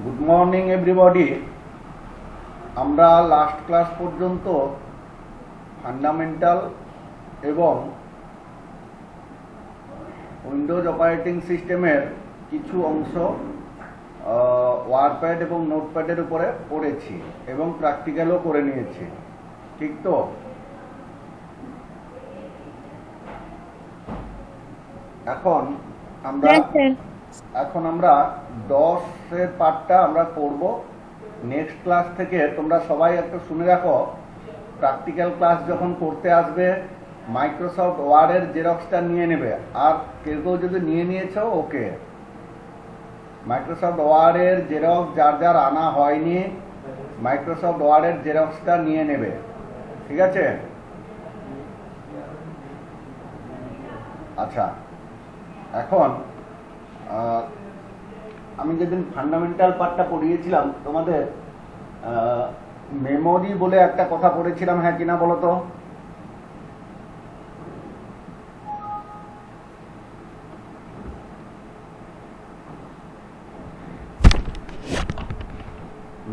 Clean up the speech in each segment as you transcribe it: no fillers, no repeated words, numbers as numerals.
Good morning everybody. আমরা last class পর্যন্ত fundamental এবং উইন্ডোজ অপারেটিং সিস্টেমের কিছু অংশ ওয়ার্ডপ্যাড এবং নোটপ্যাডের উপরে পড়েছি এবং প্র্যাকটিক্যালও করে নিয়েছি, ঠিক তো? এখন আমরা 10-এর পার্টটা আমরা করব। নেক্সট ক্লাস থেকে তোমরা সবাই একটু শুনে রাখো, প্র্যাকটিক্যাল ক্লাস যখন করতে আসবে মাইক্রোসফট ওয়ার্ডের জেরক্সটা নিয়ে নেবে। আর কেউ কেউ যদি নিয়ে নিয়েছো, ওকে, মাইক্রোসফট ওয়ার্ডের জেরক্স যার যার আনা হয়নি মাইক্রোসফট ওয়ার্ডের জেরক্সটা নিয়ে নেবে, ঠিক আছে? আচ্ছা, এখন আমি যেদিন ফান্ডামেন্টাল পার্টটা পড়িয়েছিলাম তোমাদের মেমোরি বলে একটা কথা পড়েছিলাম, হ্যাঁ কিনা বলো তো?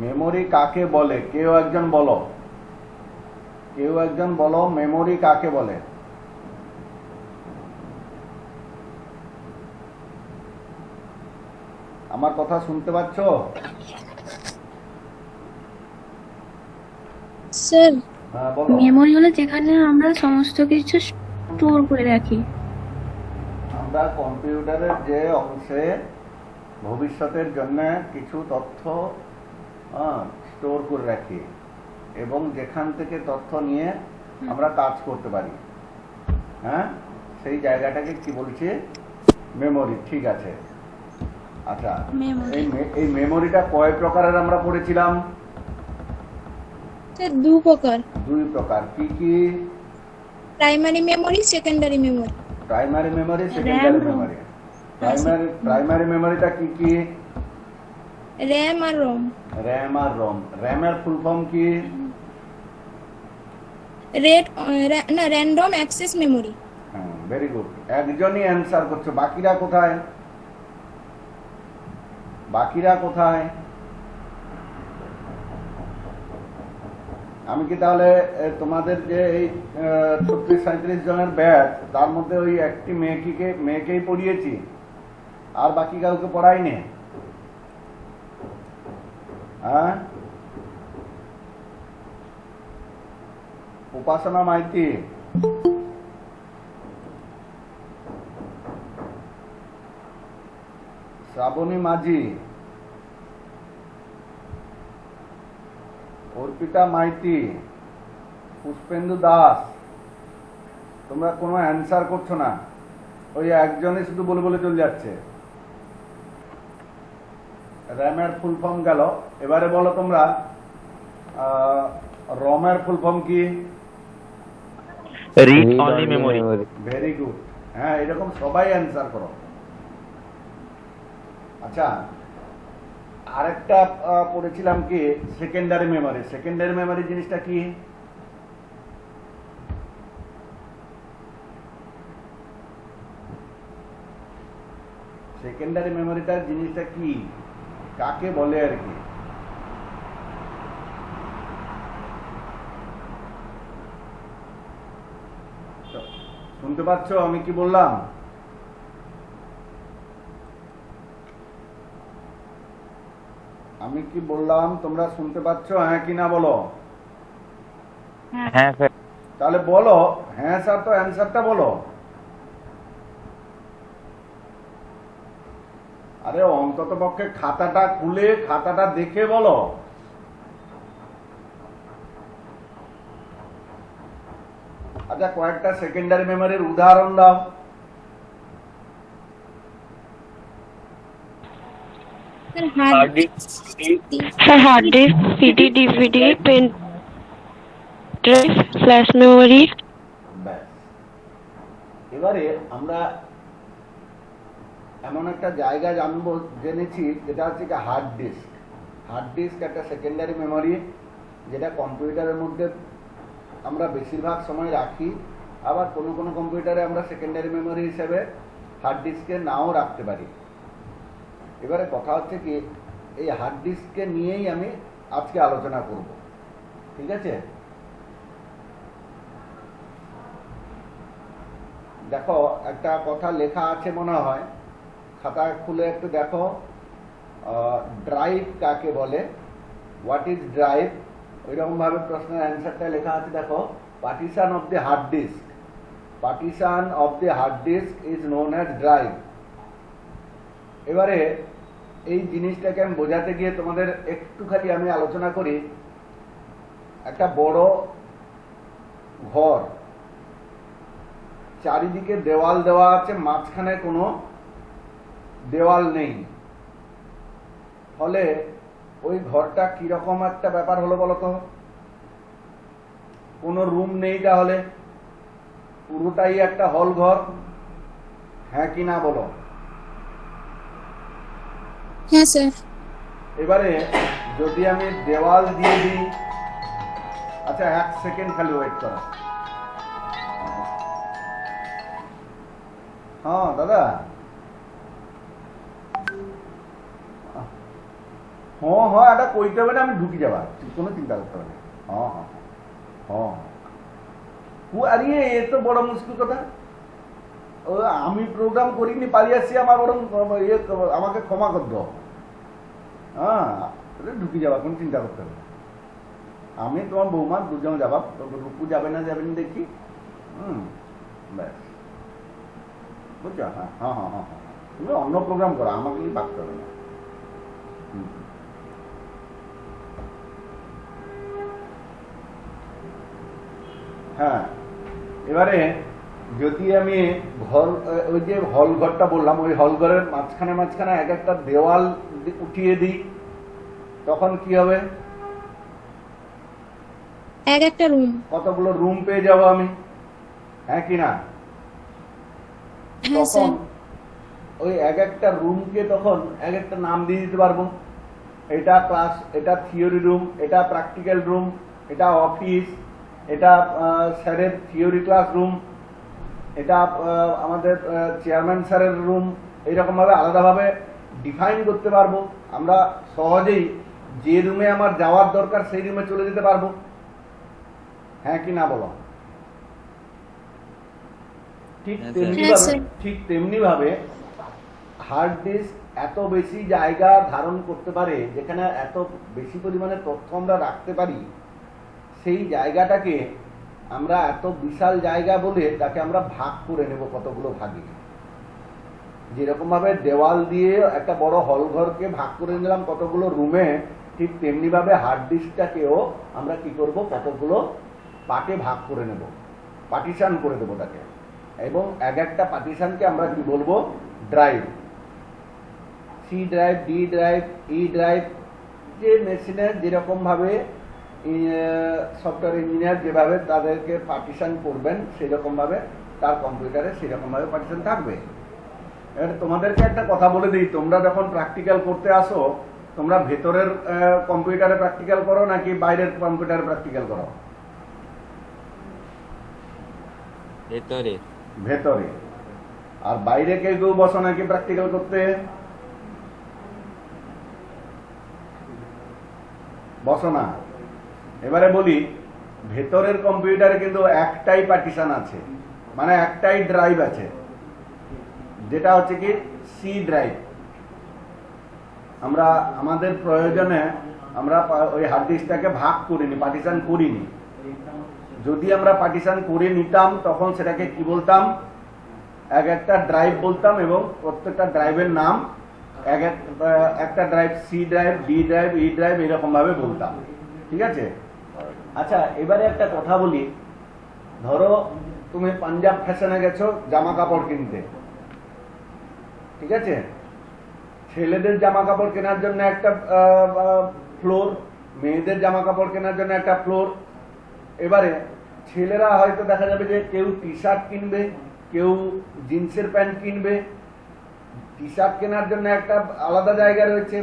মেমোরি কাকে বলে? কেউ একজন বলো মেমোরি কাকে বলে? আমার কথা শুনতে পাচ্ছ? স্যার, হ্যাঁ বলো। মেমোরি হলো যেখানে আমরা সমস্ত কিছু স্টোর করে রাখি। আমরা কম্পিউটারের যে অংশে ভবিষ্যতের জন্য কিছু তথ্য স্টোর করে রাখি এবং যেখান থেকে তথ্য নিয়ে আমরা কাজ করতে পারি, হ্যাঁ, সেই জায়গাটাকে কি বলছি? মেমোরি, ঠিক আছে। আচ্ছা, এই মেমোরিটা কয় প্রকারের আমরা পড়েছিলাম? স্যার, দুই প্রকার। কি কি? Primary memory, secondary memory. Primary memory, secondary memory. Primary মেমোরিটা কি কি? র্যাম আর রম। র্যামের ফুল ফর্ম কি? Random access memory. হ্যাঁ, ভেরি গুড। একজনই অ্যান্সার করছো, বাকিরা কোথায়? আমি কি তাহলে তোমাদের যে এই 36-37 জনের ব্যাচ, তার মধ্যে ওই একটি মেয়েকেই পড়িয়েছি, আর বাকি কাউকে পড়াইনি? হ্যাঁ, উপাসনা মাইতি, শ্রাবণী মাঝি, অর্পিতা মাইতি, পুষ্পেন্দু দাস। তোমরা কোনো অ্যান্সার করছো না, ওই একজনই শুধু বলে বলে চলে যাচ্ছে। র্যামের ফুল ফর্ম গেল। এবারে বলো তোমরা রমের ফুল ফর্ম কি? Read only memory. Very good. হ্যাঁ, এরকম সবাই অ্যান্সার করো। আচ্ছা, আরেকটা পড়েছিলাম কি, সেকেন্ডারি মেমোরি। সেকেন্ডারি মেমোরি জিনিসটা কি? সেকেন্ডারি মেমোরিটার জিনিসটা কি, কাকে বলে আর কি? শুনতে পাচ্ছ আমি কি বললাম? তোমরা শুনতে পাচ্ছ, হ্যাঁ কি না বলো? হ্যাঁ স্যার। তাহলে বলো হ্যাঁ স্যার, তো অ্যান্সারটা বলো। আরে অন্তত পক্ষে খাতাটা খুলে খাতাটা দেখে বলো। আচ্ছা, কয়েকটা সেকেন্ডারি মেমোরির উদাহরণ দাও। Hard disk, CD, DVD, pen drive, flash memory. এবারে আমরা এমন একটা জায়গা জেনেছি যেটা হচ্ছে হার্ড ডিস্ক। হার্ড ডিস্ক একটা সেকেন্ডারি মেমোরি, যেটা কম্পিউটারের মধ্যে আমরা বেশিরভাগ সময় রাখি। আবার কোনো কোনো কম্পিউটারে আমরা সেকেন্ডারি মেমোরি হিসেবে হার্ড ডিস্কে নাও রাখতে পারি। এবারে কথা হচ্ছে কি, এই হার্ড ডিস্ককে নিয়েই আমি আজকে আলোচনা করব, ঠিক আছে? দেখো একটা কথা লেখা আছে মনে হয়, খাতা খুলে একটু দেখো। ড্রাইভ কাকে বলে, হোয়াট ইজ ড্রাইভ, ওইরকম ভাবে প্রশ্নের অ্যান্সারটা লেখা আছে। দেখো, partition of the hard disk, partition of the hard disk is known as drive. এবারে এই জিনিসটাকে আমি বোঝাতে গিয়ে তোমাদের একটুখানি আমি আলোচনা করি। একটা বড় ঘর, চারিদিকে দেওয়াল দেওয়া আছে, মাঝখানে কোনো দেওয়াল নেই, ফলে ওই ঘরটা কিরকম একটা ব্যাপার হলো বলতো? কোনো রুম নেই, তাহলে পুরোটাই একটা হল ঘর, হ্যাঁ কি না বলো? হ্যাঁ স্যার। এবারে যদি আমি দেওয়াল দিয়ে দিই, আচ্ছা 1 সেকেন্ড খালি ওয়েট করো। হ্যাঁ দাদা, হ্যাঁ হ্যাঁ, এটা কইতে হবে না, আমি ঢুকি যাবা, কোনো চিন্তা করতে হবে না। হ্যাঁ হ্যাঁ হ্যাঁ, আরে এ তো বড় মুশকিল কথা। আমি প্রোগ্রাম করিনি, পারি আসছি, আমার বরং আমাকে ক্ষমা করে দাও। হ্যাঁ, ঢুকি যাবা, কোনো চিন্তা করতে হবে না। আমি তোমার বৌমা দুজন যাবা, রূপু যাবে না দেখি। ব্যাস, বুঝছো? হ্যাঁ হ্যাঁ হ্যাঁ হ্যাঁ, তুমি অন্য প্রোগ্রাম করো, আমাকে পাকতে হবে না। হ্যাঁ, এবারে যদি আমি ঘর, ওই যে হল ঘরটা বললাম, ওই হল ঘরের মাঝখানে মাঝখানে এক একটা দেওয়াল উঠিয়ে দিই, তখন কি হবে? এক একটা রুম। কতগুলো রুম পেয়ে যাবো আমি, হ্যাঁ কি না? হ্যাঁ তখন স্যার। ওই এক একটা রুমকে তখন এক একটা নাম দিয়ে দিতে পারবো। এটা ক্লাস, এটা থিওরি রুম, এটা প্র্যাকটিক্যাল রুম, এটা অফিস, এটা স্যারের থিওরি ক্লাস রুম, এটা আমাদের চেয়ারম্যান স্যারের রুম। এইরকম ভাবে আলাদাভাবে ডিফাইন করতে পারবো। আমরা সহজেই যে রুমে আমার যাওয়ার দরকার সেই রুমে চলে যেতে পারবো, হ্যাঁ কি না বলো? ঠিক তেমনি ভাবে হার্ড ডিস্ক এত বেশি জায়গা ধারণ করতে পারে, যেখানে এত বেশি পরিমাণে তথ্য আমরা রাখতে পারি, সেই জায়গাটাকে আমরা এত বিশাল জায়গা বলে তাকে আমরা ভাগ করে নেব কতগুলো ভাগে। যেরকম ভাবে দেওয়াল দিয়ে একটা বড় হল ঘরকে ভাগ করে নিলাম কতগুলো রুমে, ঠিক তেমনি ভাবে হার্ড ডিস্কটাকেও আমরা কি করব, কতগুলো পার্টে ভাগ করে নেব, পার্টিশন করে দেবো তাকে। এবং এক একটা পার্টিশনকে আমরা কি বলবো? Drive. C drive, D drive, E drive. যে মেশিনের যেরকম ভাবে সফটওয়্যার ইঞ্জিনিয়ার যেভাবে তাদেরকে পার্টিশন করবেন, সেরকম ভাবে তার কম্পিউটারে সেরকম ভাবে পার্টিশন থাকবে। এবার তোমাদেরকে একটা কথা বলে দিই, তোমরা যখন প্র্যাকটিক্যাল করতে আসো, তোমরা ভেতরের কম্পিউটারে প্র্যাকটিক্যাল করো নাকি বাইরের কম্পিউটারে প্র্যাকটিক্যাল করো? ভেতরে। ভেতরে। আর বাইরে কেউ কেউ বসো নাকি প্র্যাকটিক্যাল করতে? বসো না। এবারে বলি, ভেতরের কম্পিউটারে কিন্তু একটাই পার্টিশন আছে, মানে একটাই ড্রাইভ আছে, যেটা হচ্ছে কি সি ড্রাইভ। আমরা আমাদের প্রয়োজনে আমরা ওই হার্ড ডিস্কটাকে ভাগ করিনি, পার্টিশন করিনি। যদি আমরা পার্টিশন করে নিতাম তখন সেটাকে কি বলতাম? এক একটা ড্রাইভ বলতাম, এবং প্রত্যেকটা ড্রাইভের নাম একটা drive C drive, D drive, E drive, এরকম ভাবে বলতাম, ঠিক আছে? আচ্ছা, এবারে একটা কথা বলি। ধরো তুমি পাঞ্জাব ফ্যাশনে গেছো জামা কাপড় কিনতে, ঠিক আছে? ছেলেদের জামা কাপড় কেনার জন্য একটা ফ্লোর, মেয়েদের জামা কাপড় কেনার জন্য একটা ফ্লোর। এবারে ছেলেরা হয়তো দেখা যাবে যে কেউ টি শার্ট কিনবে, কেউ জিন্সের প্যান্ট কিনবে। টি শার্ট কেনার জন্য একটা আলাদা জায়গা রয়েছে,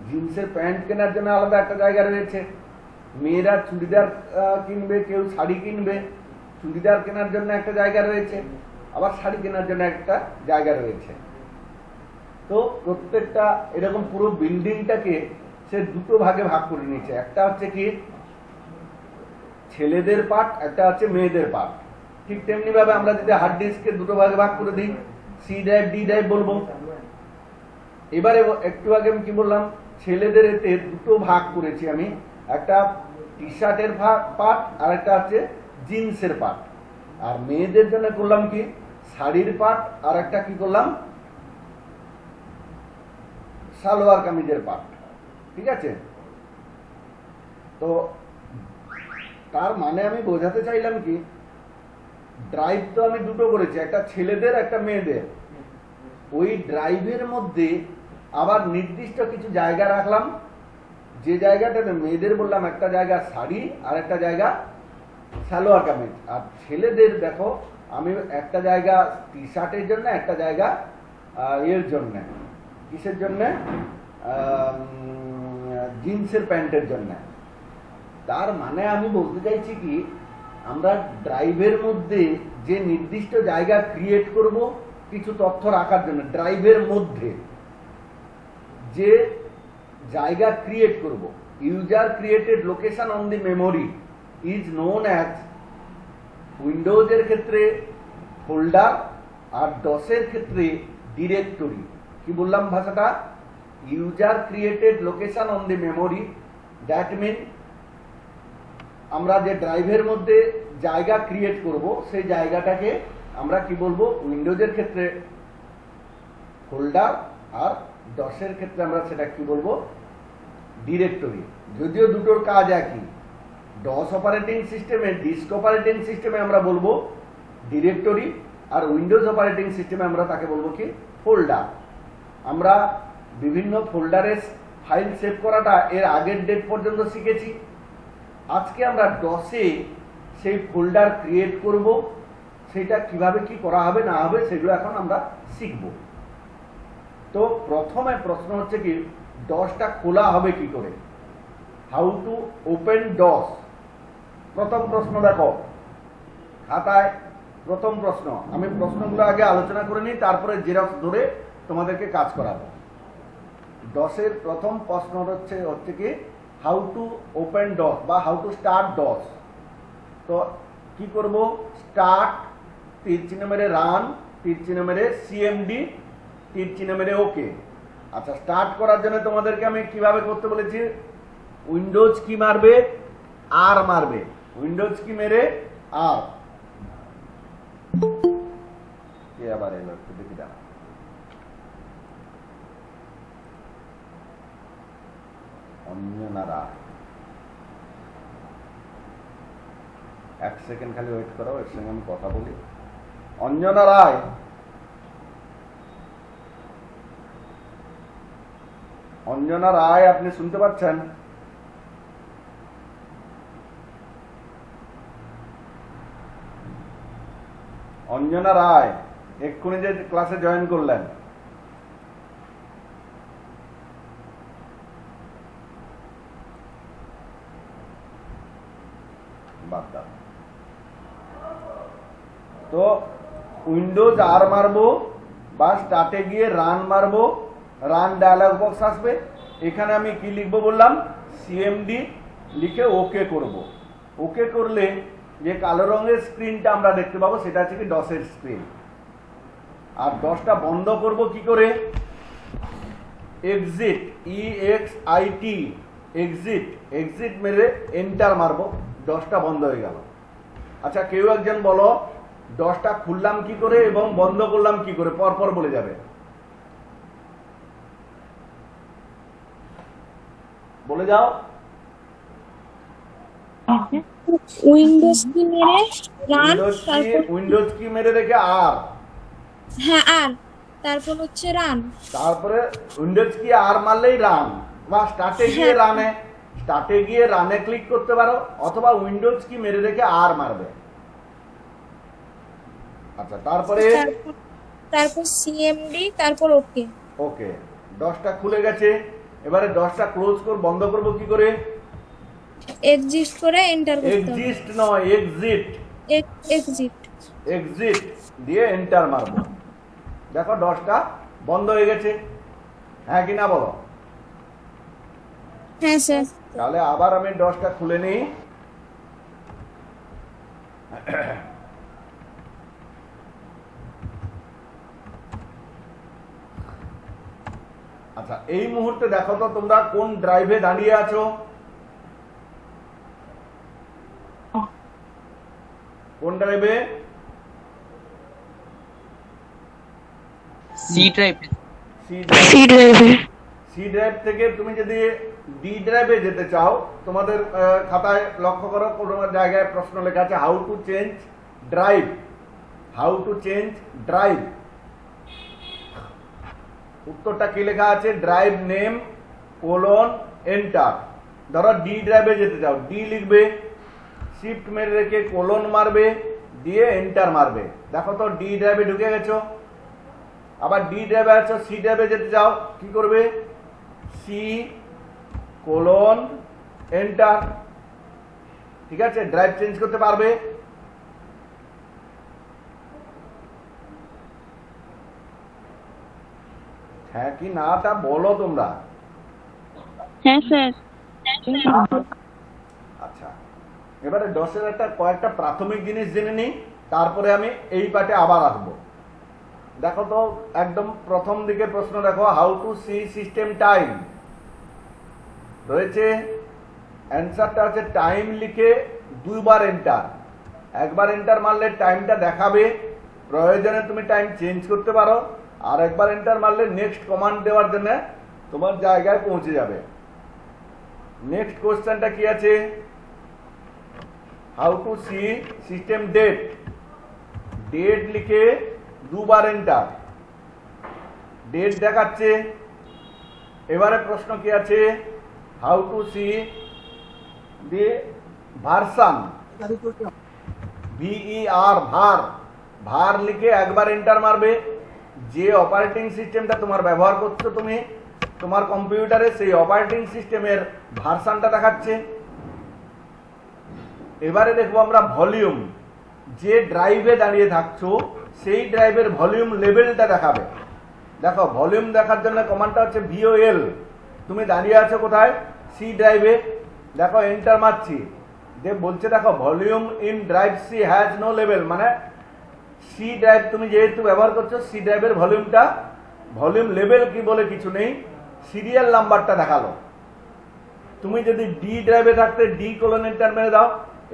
জিন্সের প্যান্ট কেনার জন্য আলাদা একটা জায়গা রয়েছে। মেয়েরা চুড়িদার কিনবে, কেউ শাড়ি কিনবে, চুড়িদার কেনার জন্য একটা জায়গা রয়েছে, আবার শাড়ি কেনার জন্য একটা জায়গা রয়েছে। তো প্রত্যেকটা এরকম পুরো বিল্ডিংটাকে সে দুটো ভাগে ভাগ করে নিয়েছে, একটা হচ্ছে কি ছেলেদের পার্ট, একটা হচ্ছে মেয়েদের পার্ট। ঠিক তেমনি ভাবে আমরা যদি হার্ড ডিস্ককে দুটো ভাগে ভাগ করে দিই, সি ড্রাইভ ডি ড্রাইভ বলবো। এবারে একটু আগে আমি কি বললাম, ছেলেদের এতে দুটো ভাগ করেছি আমি, একটা টি শার্টের পার্ট আর একটা হচ্ছে জিন্সের পার্ট। আর মেয়েদের জন্য করলাম কি শাড়ির পার্ট আর একটা কি করলাম সালোয়ার কামিজের পার্ট। ঠিক আছে, তো তার মানে আমি বোঝাতে চাইলাম কি ড্রাইভ তো আমি দুটো করেছি, একটা ছেলেদের একটা মেয়েদের। ওই ড্রাইভের মধ্যে আবার নির্দিষ্ট কিছু জায়গা রাখলাম, যে জায়গাটাতে মেয়েদের বললাম একটা জায়গা শাড়ি আর একটা জায়গা সালোয়ার কামিজ। আর ছেলেদের দেখো আমি একটা জায়গা টি শার্টের জন্য, একটা জায়গা এর জন্য, কিসের জন্য, জিন্সের প্যান্টের জন্য। তার মানে আমি বলতে চাইছি কি আমরা ড্রাইভের মধ্যে যে নির্দিষ্ট জায়গা ক্রিয়েট করব কিছু তথ্য রাখার জন্য, ড্রাইভের মধ্যে যে জায়গা ক্রিয়েট করব, user created location on the memory is known as, উইন্ডোজের ক্ষেত্রে ফোল্ডার আর ডসের ক্ষেত্রে ডিরেক্টরি। কি বললাম ভাষাটা, user created location on the memory, that mean আমরা যে ড্রাইভের মধ্যে জায়গা ক্রিয়েট করব সেই জায়গাটাকে আমরা কি বলবো, উইন্ডোজের ক্ষেত্রে ফোল্ডার আর ডসের ক্ষেত্রে আমরা সেটা কি বলবো, ডিরেক্টরি। যদিও দুটোর কাজ একই, ডস অপারেটিং সিস্টেমে, ডিস্ক অপারেটিং সিস্টেমে আমরা বলবো ডিরেক্টরি, আর উইন্ডোজ অপারেটিং সিস্টেমে আমরা তাকে বলবো কি ফোল্ডার। আমরা বিভিন্ন ফোল্ডারে ফাইল সেভ করাটা এর আগের ডেট পর্যন্ত শিখেছি। আজকে আমরা ডসে সেই ফোল্ডার ক্রিয়েট করব, সেটা কিভাবে কি করা হবে না হবে সেগুলো এখন আমরা শিখব। তো প্রথমে প্রশ্ন হচ্ছে কি ডসটা খোলা হবে কি করে, হাউ টু ওপেন ডস। প্রথম প্রশ্ন দেখো খাতায়, প্রথম প্রশ্ন, আমি প্রশ্নগুলো আগে আলোচনা করে নিই, তারপরে জেরক্স ধরে তোমাদেরকে কাজ করাবো। ডসের প্রথম প্রশ্ন হচ্ছে কি হাউ টু ওপেন ডস বা হাউ টু স্টার্ট ডস। তো কি করব, স্টার্ট তীর চিহ্ন মেরে রান, তীর চিহ্ন মেরে সিএমডি, তীর চিহ্ন মেরে ওকে। আচ্ছা, স্টার্ট করার জন্য তোমাদেরকে আমি কিভাবে করতে বলেছি, উইন্ডোজ কি মারবে, আর মারবে, উইন্ডোজ কি মেরে আর। কে আবার এলো একটু দেখি দাঁড়া, অঞ্জনা রায়, এক সেকেন্ড খালি ওয়েট করো, এর সঙ্গে আমি কথা বলি। অঞ্জনা রায়, অঞ্জনা রায় আপনি শুনতে পাচ্ছেন? অঞ্জনা রায় এক্ষুনি যে ক্লাসে জয়েন করলেন, বাদ দাও। তো উইন্ডোজ আর মারবো বা স্টার্টে গিয়ে রান মারবো, রান ডায়ালগ বক্স আসবে, এখানে আমি কি লিখবো বললাম, সিএমডি লিখে ওকে করব। ওকে করলে যে কালো রঙের স্ক্রিনটা আমরা দেখতে পাবো সেটা হচ্ছে কি ডসের স্ক্রিন। আর ডসটা বন্ধ করব কি করে, এক্সিট, EXIT, এক্সিট, এক্সিট মেরে এন্টার মারবো, ডসটা বন্ধ হয়ে গেল। আচ্ছা, কেউ একজন বলো ডসটা খুললাম কি করে এবং বন্ধ করলাম কি করে, পরপর বলে যাবে, বলে যাও। উইন্ডোজ কি মেরে রান, উইন্ডোজ কি মেরে রেখে আর, হ্যাঁ আর, তারপর হচ্ছে রান, তারপরে উইন্ডোজ কি আর মারলেই রান, বা স্টার্টে গিয়ে রানে, স্টার্টে গিয়ে রানে ক্লিক করতে পারো, অথবা উইন্ডোজ কি মেরে রেখে আর মারবে। আচ্ছা, তারপর সিএমডি, তারপর ওকে। ওকে, ডসটা খুলে গেছে। এবারে ডসটা ক্লোজ বন্ধ করব কি করে, এক্সিট করে এন্টার করতে হবে, এক্সিস্ট নয় এক্সিট, এক্সিট, এক্সিট দিয়ে এন্টার মারবো। দেখো ডসটা বন্ধ হয়ে গেছে। হ্যাঁ কি না বলো? হ্যাঁ স্যার। তাহলে আবার আমি ডসটা খুলে নিই। আচ্ছা, এই মুহূর্তে দেখো তো তোমরা কোন ড্রাইভে দাঁড়িয়ে আছো? কোন ড্রাইভে? C drive. সি ড্রাইভে। সি ড্রাইভ থেকে তুমি যদি ডি ড্রাইভে যেতে চাও, তোমাদের খাতায় লক্ষ্য করো কোনো জায়গায় প্রশ্ন লেখা আছে how to change drive. How to change drive, উত্তরটা কি লেখা আছে? Drive name colon enter. ধরো ডি ড্রাইভে যেতে চাও, ডি লিখবে, শিফট মেরে রেখে কোলন মারবে, দিয়ে এন্টার মারবে। দেখো তো ডি ড্রাইভে ঢুকে গেছো। আবার ডি ড্রাইভে আছো, সি ড্রাইভে যেতে চাও, কি করবে? C colon enter. ঠিক আছে, ড্রাইভ চেঞ্জ করতে পারবে। হ্যাঁ কি না তা বলো তোমরা। হ্যাঁ স্যার। আচ্ছা, এবারে ডসের কয়েকটা প্রাথমিক জিনিস জেনে নিই, তারপরে আমি এই পার্টে আবার আসবো। দেখো তো একদম প্রথম দিকে প্রশ্ন দেখো, how to see system time রয়েছে। অ্যান্সারটা হচ্ছে টাইম লিখে দুইবার এন্টার। একবার এন্টার মারলে টাইমটা দেখাবে, প্রয়োজনে তুমি টাইম চেঞ্জ করতে পারো, আর একবার এন্টার মারলে নেক্সট কমান্ড দেওয়ার জন্য তোমার জায়গায় পৌঁছে যাবে। নেক্সট কোশ্চেনটা কি আছে? How to see system date. Date লিখে দুবার এন্টার, ডেট দেখাচ্ছে। এবারে প্রশ্ন কি আছে? How to see the version. VER ver, ভার লিখে একবার এন্টার মারবে। যে অপারেটিং সিস্টেমটা তোমার ব্যবহার করছো তুমি তোমার কম্পিউটারে, সেই অপারেটিং সিস্টেমের ভার্সনটা দেখাচ্ছে। এবারে দেখবো আমরা ভলিউম। যে ড্রাইভে দাঁড়িয়ে থাকছো সেই ড্রাইভের ভলিউম লেভেলটা দেখাবে। দেখো ভলিউম দেখার জন্য কমান্ডটা হচ্ছে VOL। তুমি দাঁড়িয়ে আছো কোথায়? সি ড্রাইভে। দেখো এন্টার মারছি, যে বলছে দেখো volume in drive C has no লেভেল, মানে সি ড্রাইভ তুমি যেহেতু ব্যবহার করছো, সি ড্রাইভের ভলিউমটা, ভলিউম লেভেল কি বলে কিছু নেই, সিরিয়াল নাম্বারটা দেখালো। তুমি যদি ডি ড্রাইভে থাকতে ডি কোলন এন্টার মেরে দাও,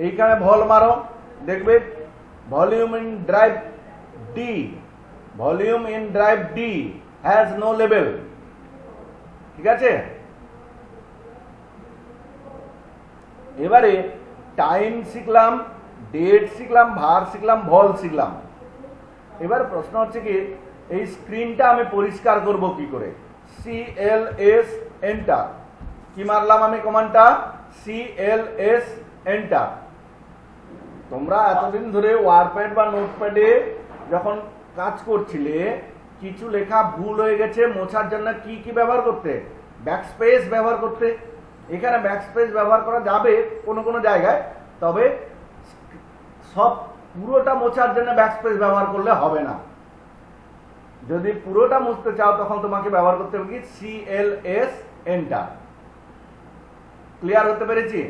এইখানে ভল মারো, দেখবে volume in drive D, volume in drive D has no লেভেল। ঠিক আছে, এবারে টাইম শিখলাম, ডেট শিখলাম, ভার শিখলাম, ভল শিখলাম। এবার প্রশ্ন হচ্ছে কি, এই স্ক্রিনটা আমি পরিষ্কার করব কি করে? CLS enter. কি মারলাম আমি কমান্ডটা? CLS enter. তোমরা এতদিন ধরে ওয়ার্ডপ্যাড বা নোটপ্যাডে যখন কাজ করছিলে, কিছু লেখা ভুল হয়ে গেছে, মোছার জন্য কি কি ব্যবহার করতে? ব্যাকস্পেস ব্যবহার করতে। এখানে ব্যাকস্পেস ব্যবহার করা যাবে কোনো কোনো জায়গায়, তবে সব পুরোটা মোছার জন্য ব্যাকস্পেস ব্যবহার করলে হবে না। যদি পুরোটা মুছতে চাও তখন তোমাকে ব্যবহার করতে হবে কি? CLS enter. ক্লিয়ার হতে পেরেছি?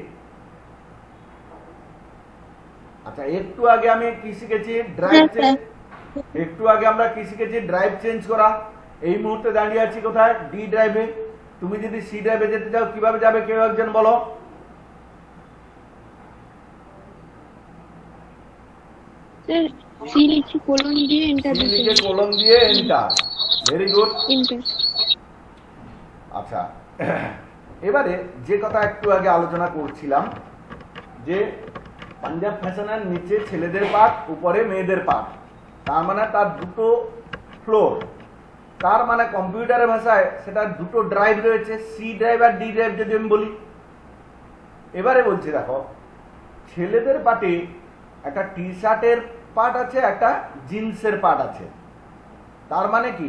আচ্ছা, একটু আগে আমি কি শিখেছি? Drive change. একটু আগে আমরা কি শিখেছি? ড্রাইভ চেঞ্জ করা। এই মুহূর্তে দাঁড়িয়ে আছি কোথায়? ডি ড্রাইভে। তুমি যদি সি ড্রাইভে যেতে চাও কিভাবে যাবে? কেউ একজন বলো। স্যার সি লিখে কোলন দিয়ে এন্টার সি দিতে লিখে কোলন দিয়ে এন্টার। Very good. এন্টার। আচ্ছা, এবারে যে কথা একটু আগে আলোচনা করছিলাম, যে পাঞ্জাব ফ্যাশনের নিচে ছেলেদের পার্ট, উপরে মেয়েদের পার্ট, তার মানে তার দুটো ফ্লোর। তার মানে কম্পিউটারের ভাষায় সেটা দুটো ড্রাইভ রয়েছে, সি ড্রাইভ আর ডি ড্রাইভ যদি আমি বলি। এবারে বলছি দেখো, ছেলেদের পার্টে একটা টি শার্টের পার্ট আছে, একটা জিন্সের পার্ট আছে। তার মানে কি,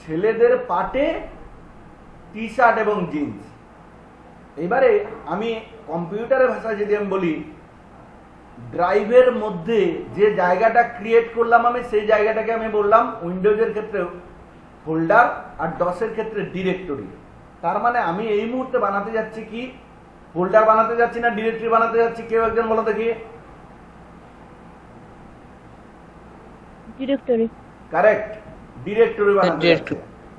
ছেলেদের পার্টে টি শার্ট এবং জিন্স। এবারে আমি কম্পিউটারের ভাষায় যদি আমি বলি, ড্রাইভের মধ্যে যে জায়গাটা ক্রিয়েট করলাম আমি, সেই জায়গাটাকে আমি বললাম উইন্ডোজের ক্ষেত্রেও ফোল্ডার, আর ডসের ক্ষেত্রে ডিরেক্টরি। তার মানে আমি এই মুহূর্তে বানাতে যাচ্ছি কি, ফোল্ডার বানাতে যাচ্ছি না ডিরেক্টরি বানাতে যাচ্ছি? কেউ একজন বলো দেখি। ডিরেক্টরি। কারেক্ট, ডিরেক্টরি বানাতে যাচ্ছি,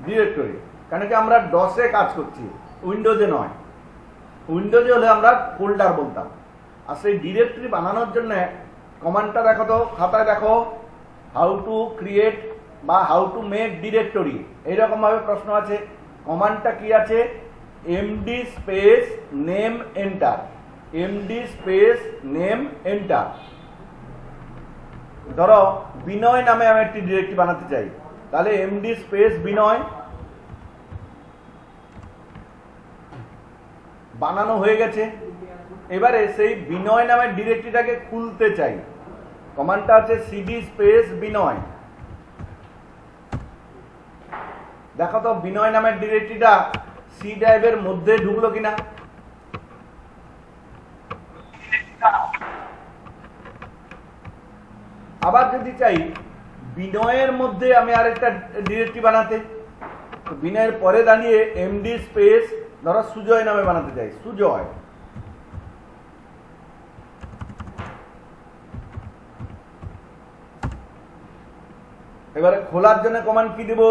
ডিরেক্টরি। কারণ কি আমরা ডসে কাজ করছি, উইন্ডোজে নয়। উইন্ডোজে হলে আমরা ফোল্ডার বলতাম। আর সেই ডিরেক্টরি বানানোর জন্য কমান্ডটা দেখো তো, খাতায় দেখো, হাউ টু ক্রিয়েট বা হাউ টু মেক ডিরেক্টরি, এইরকম ভাবে প্রশ্ন আছে। কমান্ডটা কি আছে? MD space name enter, MD space name enter. ধরো বিনয় নামে আমি একটি ডিরেক্টরি বানাতে চাই, তাহলে এমডি স্পেস বিনয়, বানানো হয়ে গেছে। এবারে সেই বিনয় নামের ডিরেক্টরিটাকে খুলতে চাই, কমান্ডটা আছে সিডি স্পেস বিনয়। দেখো তো বিনয় নামের ডিরেক্টরিটা সি ড্রাইভের মধ্যে ঢুকলো কিনা। আবার যদি চাই বিনয়ের মধ্যে আমি আরেকটা ডিরেক্টরি বানাতে, তো বিনয়ের পরে দাঁড়িয়ে এমডি স্পেস ধরো সুজয় নামে বানাতে চাই, সুজয়। এবারে খোলার জন্য কমান্ড কি দেব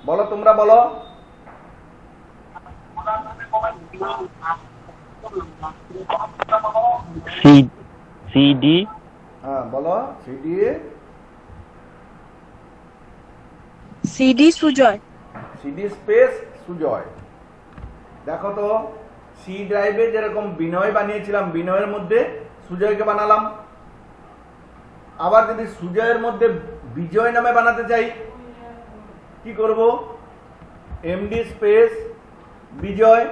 বলো, তোমরা বলো। সিডি, হ্যাঁ বলো, CD, CD Sujoy. CD space Sujoy. দেখো তো সি ড্রাইভে যেরকম বিনয় বানিয়েছিলাম, বিনয়ের মধ্যে সুজয়কে বানালাম। আবার যদি সুজয়ের মধ্যে বিজয় নামে বানাতে চাই কি করব? MD space Bijoy.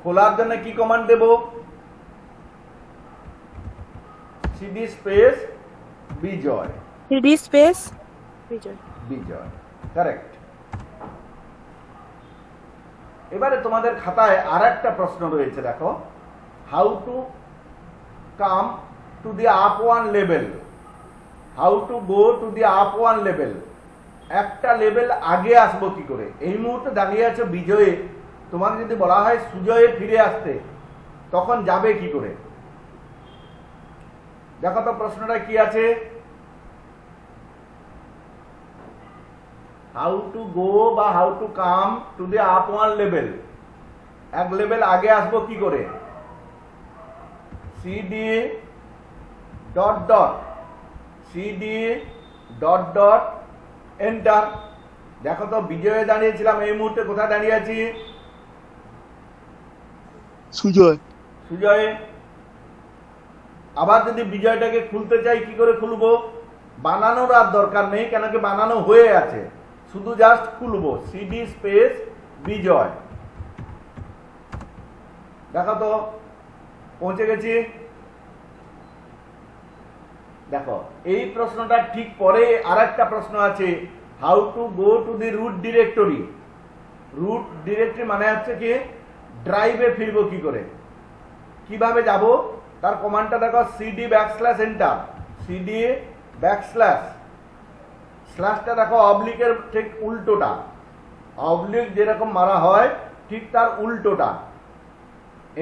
খোলার জন্য কি কমান্ড দেব? CD space Bijoy, CD space Bijoy. Bijoy, correct. এবারে তোমাদের খাতায় আর একটা প্রশ্ন রয়েছে, দেখো, how to come to the up one level, how to go to the up one level. একটা লেভেল আগে আসবো কি করে? এই মুহূর্তে দাঁড়িয়ে আছে বিজয়ে, তোমাকে যদি বলা হয় সুজয়ে ফিরে আসতে, তখন যাবে কি করে? দেখো তো প্রশ্নটা কি আছে, হাউ টু গো বা how to come to the up one level. এক লেভেল আগে আসবো কি করে? CD dot dot, CD dot dot enter. দেখো তো বিজয়ে দাঁড়িয়েছিলাম, এই মুহূর্তে কোথায় দাঁড়িয়ে আছি? সুজয়, সুজয়ে। আবার যদি বিজয়টাকে খুলতে চাই কি করে খুলবো? বানানোর আর দরকার নেই, কেন কি বানানো হয়ে আছে, শুধু জাস্ট খুলবো, সিডি স্পেস বিজয়। দেখো তো পৌঁছে গেছি। দেখো এই প্রশ্নটা ঠিক পরে আর একটা প্রশ্ন আছে, how to go to the root directory. Root directory মানে হচ্ছে কি ড্রাইভে ফিরবো কি করে, কিভাবে যাব? তার কমান্ডটা দেখো, CD backslash enter, CD backslash, স্ল্যাশটা দেখো অবলিকের ঠিক উল্টোটা, অবলিক যেরকম মারা হয় ঠিক তার উল্টোটা।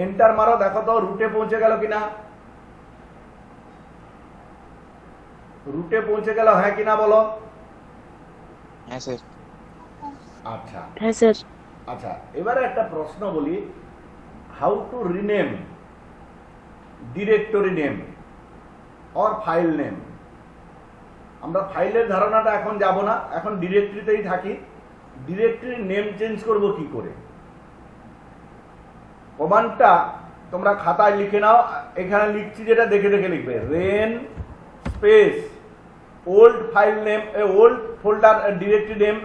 এন্টার মারো, দেখো তো রুটে পৌঁছে গেল কিনা। রুটে পৌঁছে গেল, হ্যাঁ কিনা বলো। হ্যাঁ স্যার। আচ্ছা হ্যাঁ স্যার। আচ্ছা, এবারে একটা প্রশ্ন বলি, how to rename directory name or file name. আমরা ফাইলের ধারণাটা এখন যাব না, এখন ডিরেক্টরিতেই থাকি। ডিরেক্টরি নেম চেঞ্জ করব কি করে? কমান্ডটা তোমরা খাতায় লিখে নাও, এখানে লিখছি যেটা দেখে দেখে লিখবে, ren space old file name, old folder directory name.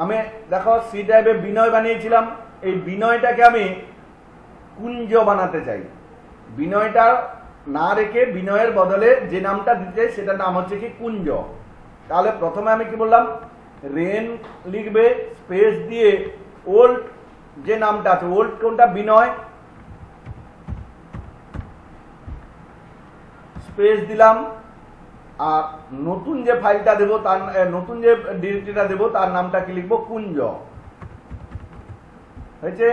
আমি দেখো সি ড্রাইভে বিনয় বানিয়েছিলাম, এই বিনয়টাকে আমি কুঞ্জ বানাতে চাই। বিনয়টা না রেখে বিনয়ের বদলে যে নামটা দিতে সেটার নাম হচ্ছে কি কুঞ্জ। তাহলে প্রথমে আমি কি বললাম, রেন লিখবে, স্পেস দিয়ে ওল্ড যে নামটা আছে, ওল্ড কোনটা? বিনয়, স্পেস দিলাম। আর নতুন যে ফাইলটা দেব তার নতুন যে ডিরেক্টরিটা দেব তার নামটা কি লিখবো? কুঞ্জ। হয়েছে,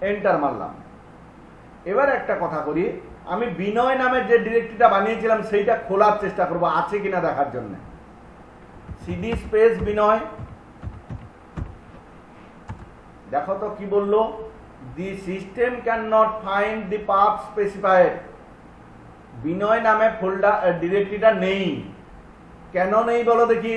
এন্টার মারলাম। এবার একটা কথা করি, আমি বিনয় নামের যে ডিরেক্টরিটা বানিয়েছিলাম সেইটা খোলার চেষ্টা করব আছে কিনা দেখার জন্য। সিডি স্পেস বিনয়, দেখো তো কি বললো, the system can not find the path specified. Binoy নামে ফোল্ডার ডিরেক্টরিটা নেই। কেন নেই বলো দেখি,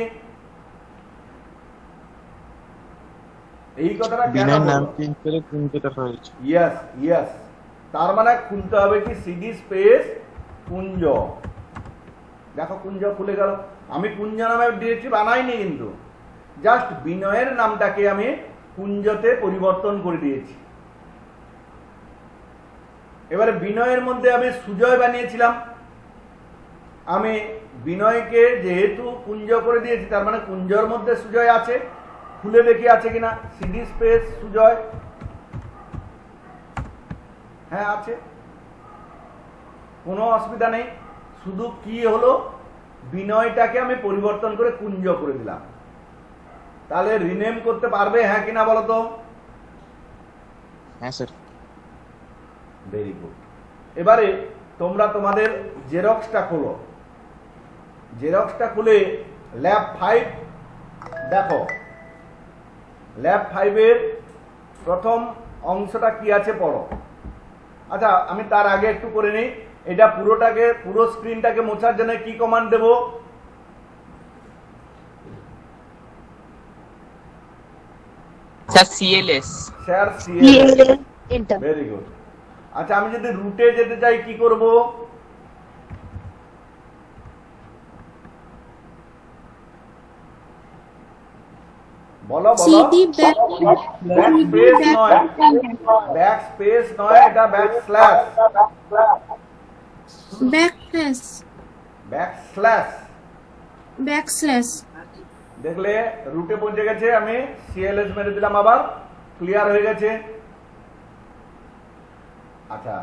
এই কথাটা কেন বিনয় নাম বললো? চেঞ্জ করে কুঞ্জটা হয়েছে। ইয়েস ইয়েস, তার মানে খুলতে হবে কি সিডি স্পেস কুঞ্জ। দেখো কুঞ্জ খুলে গেল। আমি কুঞ্জ নামের ডিরেক্টরি বানাইনি, কিন্তু জাস্ট বিনয়ের নামটাকে আমি কুঞ্জতে পরিবর্তন করে দিয়েছি। এবারে বিনয়ের মধ্যে আমি সুজয় বানিয়েছিলাম, আমি বিনয়কে যেহেতু কুঞ্জ করে দিয়েছি তার মানে কুঞ্জর মধ্যে সুজয় আছে। খুলে দেখি আছে কিনা, সিডি স্পেস সুজয়, হ্যাঁ আছে, কোনো অসুবিধা নেই। শুধু কি হলো, বিনয়টাকে আমি পরিবর্তন করে কুঞ্জ করে দিলাম। তাহলে রিনেম করতে পারবে হ্যাঁ কিনা বলো তো? হ্যাঁ স্যার। Very good. এবারে তোমরা তোমাদের জেরক্সটা খোলো। জেরক্সটা খুলে ল্যাব 5 দেখো। ল্যাব 5-এর প্রথম অংশটা কি আছে পড়ো। আচ্ছা, আমি তার আগে একটু করে নিই। এটা পুরো স্ক্রিনটাকে মোছার জন্য কি কমান্ড দেব? Sir CLS. Sir CLS, very good. আচ্ছা, আমি যদি রুটে যেতে চাই কি করব? বলো বলো। সিডি ব্যাক ব্যাক স্পেস নয়, ব্যাক স্পেস নয়, এটা back slash. Backslash back slash backslash. দেখলে রুটে পৌঁছে গেছে। আমি সিএলএস মেরে দিলাম, আবার ক্লিয়ার হয়ে গেছে। আচ্ছা,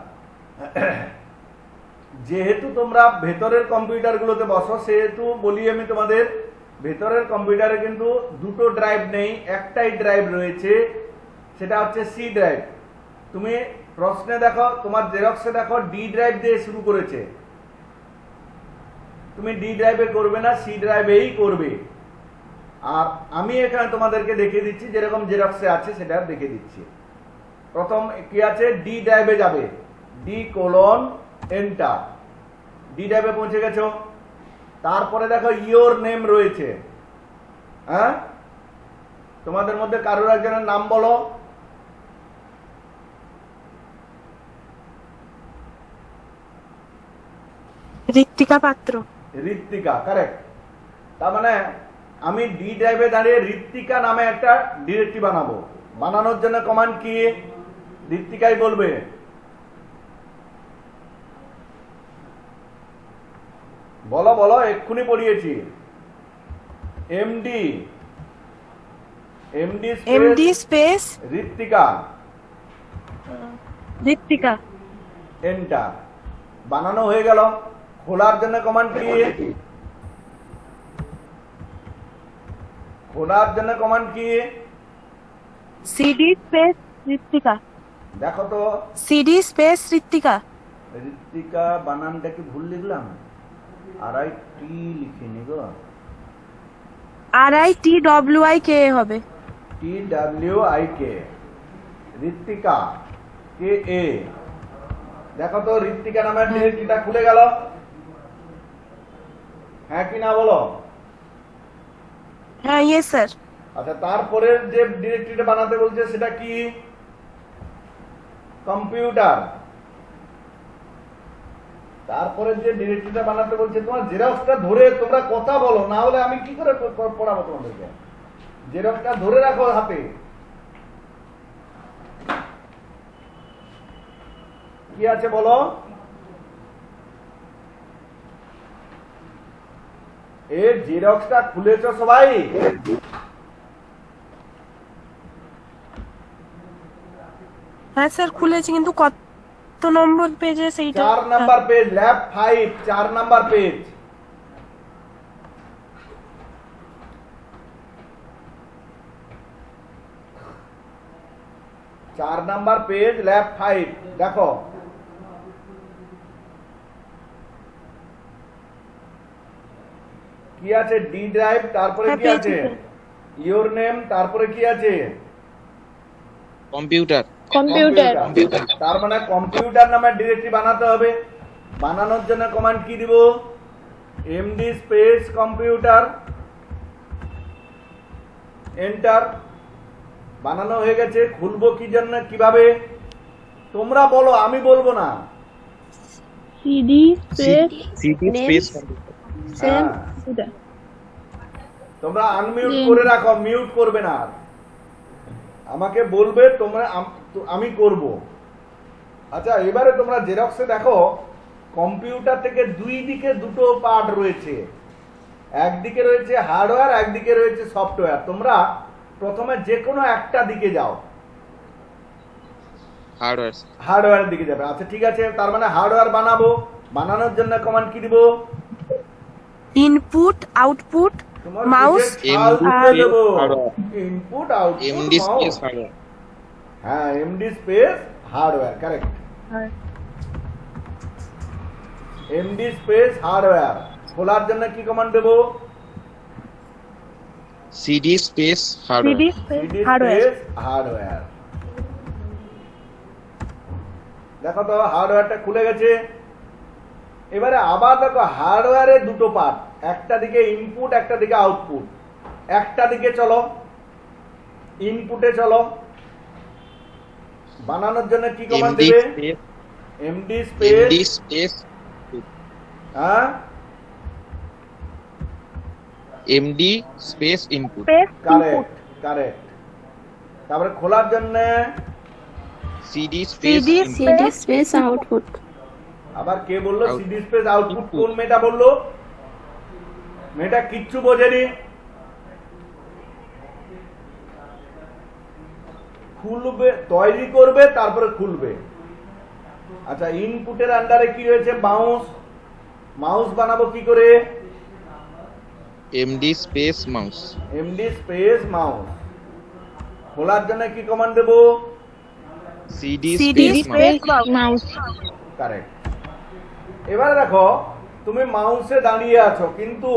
যেহেতু তোমরা ভেতরের কম্পিউটারগুলোতে বসো সেহেতু বলি আমি তোমাদের, ভেতরের কম্পিউটারে কিন্তু দুটো ড্রাইভ নেই, একটাই ড্রাইভ রয়েছে, সেটা হচ্ছে সি ড্রাইভ। তুমি প্রশ্নে দেখো, তোমার জেরক্সে দেখো ডি ড্রাইভ দিয়ে শুরু করেছে। তুমি ডি ড্রাইভে করবে না, সি ড্রাইভেই করবে। আর আমি এখানে তোমাদেরকে দেখিয়ে দিচ্ছি যেরকম জেরক্সে আছে সেটা দেখিয়ে দিচ্ছি। প্রথম কি আছে, ডি ড্রাইভে যাবে, D:, এন্টার। ডি ড্রাইভে পৌঁছে গেছো। তারপরে দেখো ইয়োর নেম রয়েছে। হ্যাঁ, তোমাদের মধ্যে কারোর একজনের নাম বলো। ঋত্বিকা পাত্র। ঋত্বিকা, কারেক্ট। তার মানে আমি ডি ড্রাইভে দাঁড়িয়ে ঋত্বিকা নামে একটা ডিরেক্টরি বানাবো। বানানোর জন্য কমান্ড কি? ঋত্বিকাই বলবে। বলো বলো, এক্ষুনি পড়িয়েছি। MD MD space Ritwika, Ritwika. Enter. বানানো হয়ে গেল। খোলার জন্য কমান্ড কি? খোলার জন্য কমান্ড কি? CD space Ritwika. দেখো তো, সিডি স্পেস ঋত্বিকা। ঋত্বিকা বানানটা কি ভুল লিখলাম? RIT লিখিনি গো, RITWIK হবে। TWIK, Ritwika KA। দেখো তো ঋত্বিকা নামের ডিরেক্টরিটা খুলে গেল, হ্যাঁ কি না বলো? হ্যাঁ, ইয়েস স্যার। আচ্ছা, তারপরে যে ডিরেক্টরিটা বানাতে বলছে সেটা কি? কম্পিউটার। তারপরে যে ডিরেক্টরিটা বানাতে বলছে, তোমার জেরক্সটা ধরে তোমরা কথা বলো, না হলে আমি কি করে পড়াবো তোমাদেরকে? জেরক্সটা ধরে রাখো হাতে। কি আছে বলো? এই জেরক্সটা খুলেছো সবাই? হ্যাঁ স্যার, খুলেছি, কিন্তু কত নম্বর পেজে সেইটা? 4 number page, lab 5, 4 number page. 4 number page lab 5 দেখো কি আছে ডি ড্রাইভ তারপরে হ্যাঁ, কি আছে ইওর নেম তারপরে কি আছে কম্পিউটার কম্পিউটার তার মানে কম্পিউটার নামে ডিরেক্টরি বানাতে হবে বানানোর জন্য কমান্ড কি দিব এমডি স্পেস কম্পিউটার এন্টার বানানো হয়ে গেছে খুলবো কি জন্য কিভাবে তোমরা বলো আমি বলবো না CD space CD Name. Space same হ্যাঁ। তোমরা আনমিউট করে রাখো মিউট করবে না আর। আমাকে বলবে তোমরা আমি করব আচ্ছা এবারে তোমরা জেরক্সে দেখো কম্পিউটার থেকে দুই দিকে দুটো পার্ট রয়েছে একদিকে রয়েছে হার্ডওয়্যার একদিকে রয়েছে সফটওয়্যার তোমরা প্রথমে যে কোনো একটা দিকে যাও হার্ডওয়্যার হার্ডওয়্যারের দিকে যাবে আচ্ছা ঠিক আছে তার মানে হার্ডওয়্যার বানাবো বানানোর জন্য কমান্ড কি দিব ইনপুট আউটপুট তোমার mouse input output MD space hardware হ্যাঁ MD space hardware correct MD space hardware খোলার জন্য কি কমান্ড দেব CD space hardware CD space CD hardware space hardware দেখো তো হার্ডওয়্যারটা খুলে গেছে এবারে আবার দেখো হার্ডওয়্যারের দুটো পার্ট একটা দিকে ইনপুট একটা দিকে আউটপুট একটা দিকে চলো ইনপুটে চলো বানানোর জন্য কি কমান্ড এমডি দেবে space MD MD space space হ্যাঁ MD space input space correct correct তারপরে খোলার জন্য CD space CD CD space output আবার কে বললো Out- CD space output Input. কোন মেয়েটা বললো মেয়েটা কিচ্ছু বোঝেনি খুলবে তৈরি করবে তারপরে খুলবে আচ্ছা ইনপুটের আন্ডারে কি রয়েছে মাউস মাউস বানাবো কি করে MD space mouse MD space mouse খোলার জন্য কি কমান্ড দেব CD CD space space mouse correct এবারে দেখো তুমি মাউসে দাঁড়িয়ে আছো কিন্তু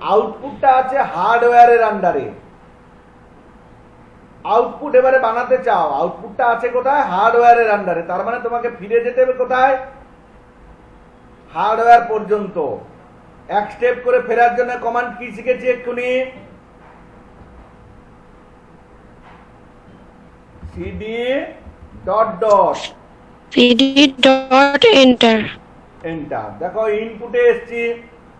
আউটপুটটা আছে হার্ডওয়্যারের আন্ডারে আউটপুট এবারে বানাতে চাও আউটপুটটা আছে কোথায় হার্ডওয়্যারের আন্ডারে তার মানে তোমাকে ফিরে যেতে হবে কোথায় হার্ডওয়্যার পর্যন্ত এক স্টেপ করে ফেরার জন্য কমান্ড কি শিখেছি এক্ষুনি CD dot dot CD dot enter enter দেখো ইনপুটে এসছি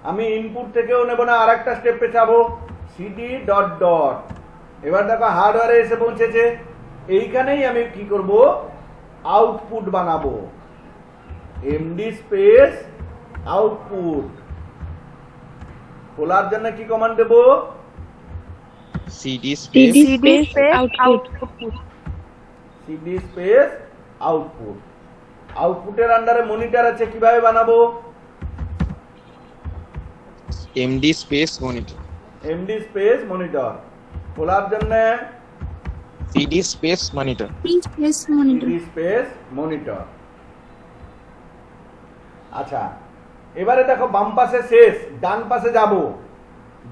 আমি ইনপুট থেকেও নেব না আরেকটা স্টেপে যাবো সিডি ডট ডট এবার দেখো হার্ডওয়্যারে এসে পৌঁছেছে এইখানেই আমি কি করব আউটপুট বানাবো এমডি স্পেস আউটপুট খোলার জন্য কি কমান্ড দেব CD CD space CD space space output output CD space output আউটপুটের আন্ডারে মনিটর আছে কিভাবে বানাবো MD space monitor MD space monitor খোলার জন্য CD space monitor space monitor CD space monitor আচ্ছা এবারে দেখো বাম পাশে শেষ ডান পাশে যাব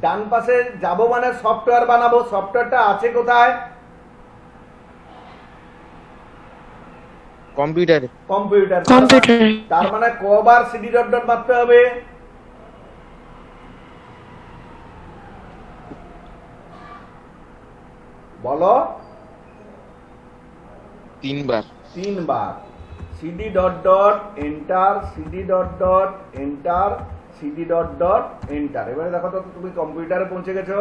ডান পাশে যাব মানে সফটওয়্যার বানাবো সফটওয়্যারটা আছে কোথায় কম্পিউটারে কম্পিউটার কম্পিউটার তার মানে কবার সিডি ডট ডট মারতে হবে বলো তিনবার 3 বার CD dot dot enter CD dot dot enter CD dot dot enter এবারে দেখো তো তুমি কম্পিউটারে পৌঁছে গেছো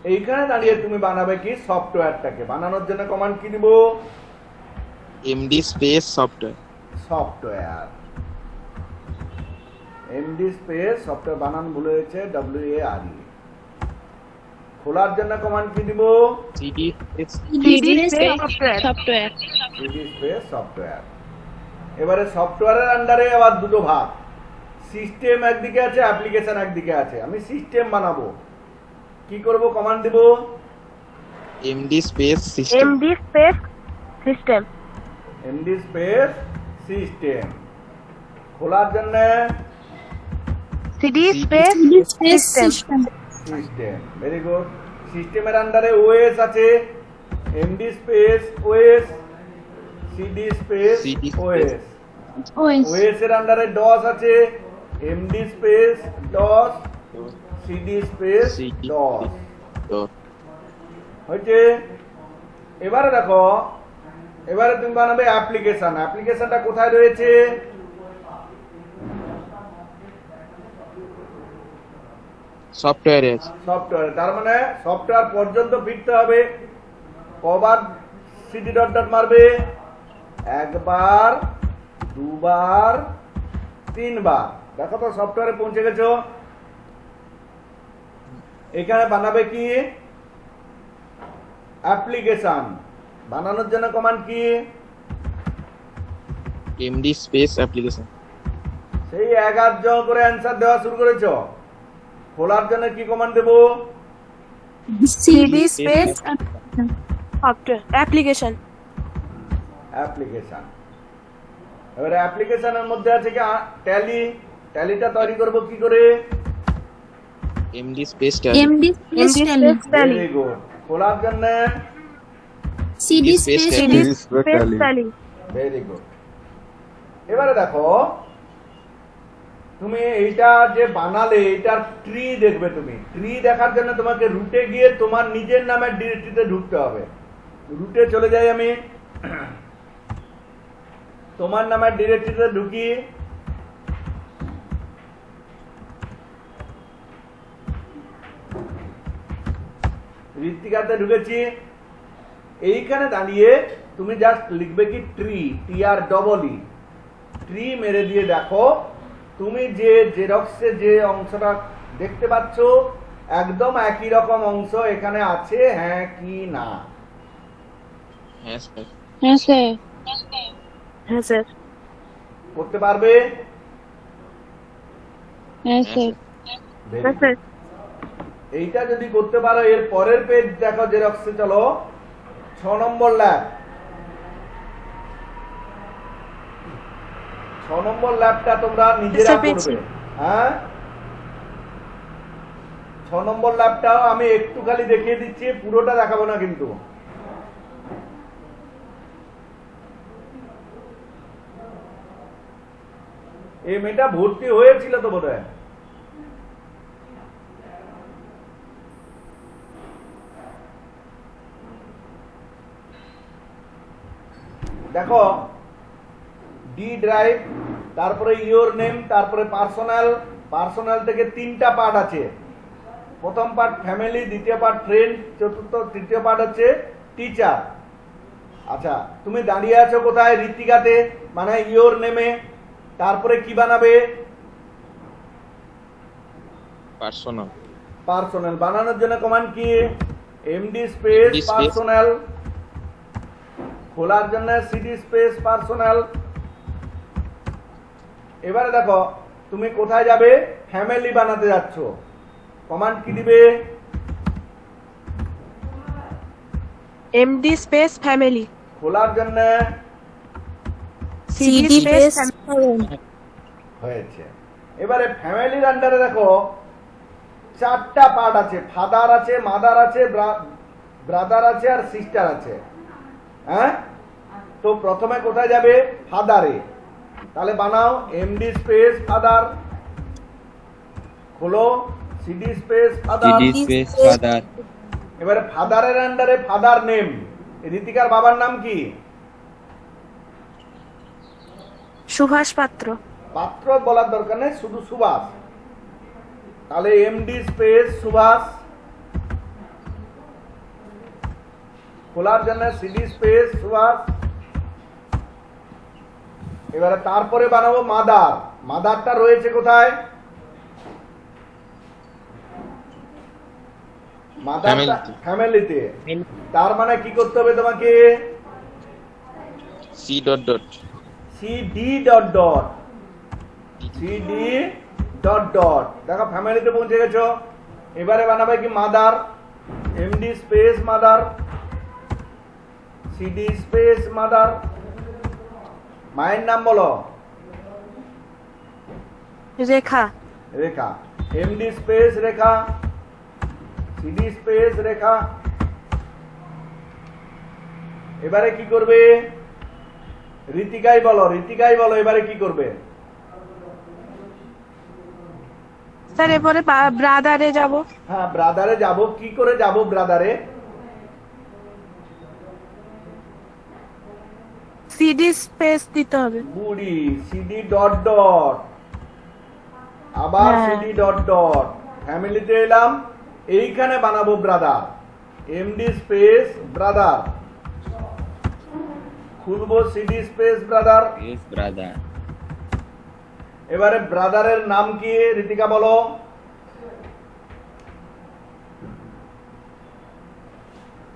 এইখানে দাঁড়িয়ে তুমি বানাবে কি সফটওয়্যারটাকে বানানোর জন্য কমান্ড কি দিব MD space software software MD space software বানান ভুলে হয়েছে WARE খোলার জন্য কমান্ড কি দিব CD space CD space software software CD space software এবারে সফটওয়্যারের আন্ডারে আবার দুটো ভাগ সিস্টেম একদিকে আছে অ্যাপ্লিকেশন একদিকে আছে আমি সিস্টেম বানাবো কি করব কমান্ড দিব MD space system MD space System. MD space system. খোলার জন্য CD space space system. System. System, very good. সিস্টেমের আন্ডারে ওএস আছে, MD space OS, CD space CD space। OS. OS OS এর আন্ডারে ডস আছে, MD space DOS, CD space CD DOS. dot হয়েছে? এবারে দেখো, এবারে তুমি বানাবে অ্যাপ্লিকেশন। অ্যাপ্লিকেশনটা কোথায় রয়েছে? সফটওয়্যারে আছে। সফটওয়্যার। তার মানে সফটওয়্যার পর্যন্ত ফিরতে হবে। কবার সিডি ডট ডট মারবে? একবার, দুবার, তিনবার। দেখো তো সফটওয়্যারে পৌঁছে গেছো। এখানে বানাবে কি? অ্যাপ্লিকেশন। বানানোর জন্য কমান্ড কি? MD space application. সেই 11 জন করে অ্যান্সার দেওয়া শুরু করেছো। খোলার জন্য কি কমান্ড দেবো? CD space software application. Application. এবারে অ্যাপ্লিকেশনের মধ্যে আছে কি ট্যালি। ট্যালিটা তৈরি করব কি করে? MD space MD space MD tally. space tally. Very good. খোলার জন্য CD space space CD tally. space tally. Very good. এবারে দেখো, তুমি এইটা যে বানালে এটার ট্রি দেখবে। তুমি ট্রি দেখার জন্য তোমাকে রুটে গিয়ে তোমার নিজের নামের ডিরেক্টরিতে ঢুকতে হবে। রুটে চলে যাই আমি, তোমার নামের ডিরেক্টরিতে ঢুকি। ঋত্বিকাতে ঢুকেছি। এইখানে দাঁড়িয়ে তুমি জাস্ট লিখবে কি ট্রি, TREE। ট্রি মেরে দিয়ে দেখো তুমি যে জেরক্সে যে অংশটা দেখতে পাচ্ছ একদম একই রকম অংশ এখানে আছে, হ্যাঁ কি না? হ্যাঁ স্যার। হ্যাঁ স্যার। Yes, sir. করতে পারবে? হ্যাঁ sir. Very Yes, good. sir. এইটা যদি করতে পারো, এর পরের পেজ দেখো জেরক্সে চলো। 6 নম্বর ল্যাব। 6 নম্বর ল্যাবটা তোমরা নিজেরা Yes, sir, পেয়েছি। করবে। হ্যাঁ, 6 নম্বর ল্যাবটাও আমি একটু খালি দেখিয়ে দিচ্ছি, পুরোটা দেখাবো না কিন্তু। এই মেয়েটা ভর্তি হয়েছিল তো বোধহয়। দেখো, ডি ড্রাইভ, তারপরে ইওর নেম, তারপরে পার্সোনাল। পার্সোনাল থেকে 3টা পার্ট আছে। প্রথম পার্ট ফ্যামিলি, দ্বিতীয় পার্ট ফ্রেন্ড, চতুর্থ তৃতীয় পার্ট হচ্ছে টিচার। আচ্ছা, তুমি দাঁড়িয়ে আছো কোথায়? ঋত্বিকাতে, মানে ইওর নেমে। তারপরে কি বানাবে? পার্সোনাল। পার্সোনাল। বানানোর জন্য কমান্ড কি? MD space MD space personal. খোলার জন্য সিডি স্পেস পার্সোনাল। এবারে দেখো তুমি কোথায় যাবে? ফ্যামিলি বানাতে যাচ্ছ। কমান্ড কি দিবে? MD space family. খোলার জন্য CD space হয়েছে। এবারে ফ্যামিলির আন্ডারে দেখো 4টা পার্ট আছে। ফাদার আছে, মাদার আছে, ব্রাদার আছে, আর সিস্টার আছে। হ্যাঁ, তো প্রথমে কোথায় যাবে? ফাদারে। তাহলে বানাও এমডি স্পেস ফাদার। খোলো CD space father. CD space father. এবারে ফাদারের আন্ডারে ফাদার নেম। ঋতিকার বাবার নাম কি? সুভাষ পাত্র। পাত্র বলার দরকার নেই, শুধু সুভাষ। তাহলে এমডি স্পেস সুভাষ। খোলার জন্য সিডি স্পেস সুভাষ। এবারে তারপরে বানাবো মাদার। মাদারটা রয়েছে কোথায়? মাদারটা ফ্যামিলিতে। তার মানে কি করতে হবে তোমাকে? C dot dot CD dot dot, CD dot dot. দেখো ফ্যামিলিতে পৌঁছে গেছো। এবারে বানাবে কি? Mother. MD space mother, CD space mother. মায়ের নাম বলো। Rekha. Rekha. MD space Rekha, CD space Rekha. এবারে কি করবে? ঋতিকাই বলো, ঋতিকাই বলো এবারে কি করবে? স্যার এরপরে ব্রাদারে যাব। হ্যাঁ, ব্রাদারে যাব। কি করে যাব ব্রাদারে? সিডি স্পেস দিতে হবে। বুড়ি, সিডি ডট ডট, আবার হ্যাঁ। CD dot dot. ফ্যামিলিতে এলাম, এইখানে বানাবো ব্রাদার। এমডি স্পেস ব্রাদার, খুলবো CD space brother. Yes, brother. এবারে ব্রাদারের নাম কি ঋতিকা বলো?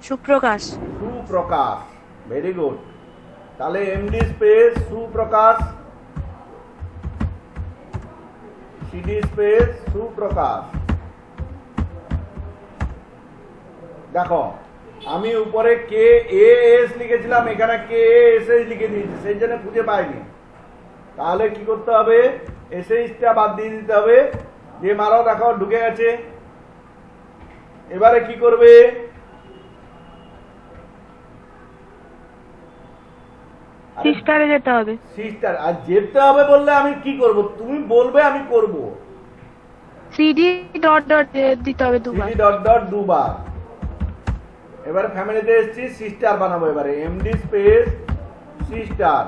সুপ্রকাশ। সুপ্রকাশ। Very good. তাহলে MD space Suprakash, CD space Suprakash. দেখো, আমি উপরে কে এ এস লিখেছিলাম, এখানে কে এস এস লিখে দিয়েছি, সেই জন্য খুঁজে পাইনি। তাহলে কি করতে হবে? এসএইচটা বাদ দিয়ে দিতে হবে। যে মারো, দেখো ঢুকে গেছে। এবারে কি করবে? সিস্টারে যেতে হবে। সিস্টার। আর যেতে হবে বললে আমি কি করব? তুমি বলবে, আমি করব। সিডি ডট ডট দিতে হবে দুবার। সিডি ডট ডট দুবার। এবারে ফ্যামিলিতে এসেছি, সিস্টার বানাবো। এবারে MD space sister,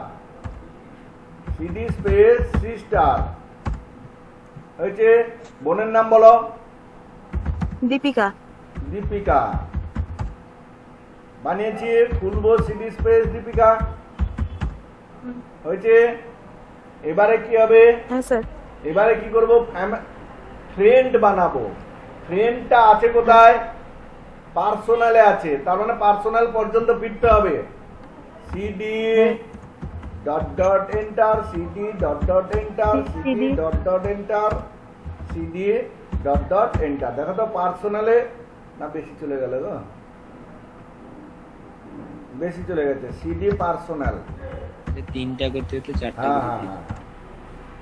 CD space sister. হয়েছে। বোনের নাম বলো। দীপিকা। দীপিকা। বানিয়েছি। খুলবো সিডি স্পেস দীপিকা। হয়েছে। এবারে কি হবে? হ্যাঁ স্যার। এবারে কি করব? ফ্রেন্ড বানাবো। ফ্রেন্ডটা আছে কোথায়? পার্সোনালে আছে। তার মানে পার্সোনাল পর্যন্ত ফিরতে হবে। CD dot dot enter, CD dot dot enter, CD dot dot enter, CD dot dot enter. দেখো তো পার্সোনালে না বেশি চলে গেল গো, বেশি চলে গেছে। CD personal. তিনটা করতে হতো, চারটা হ্যাঁ করতে হ্যাঁ হতো। হ্যাঁ,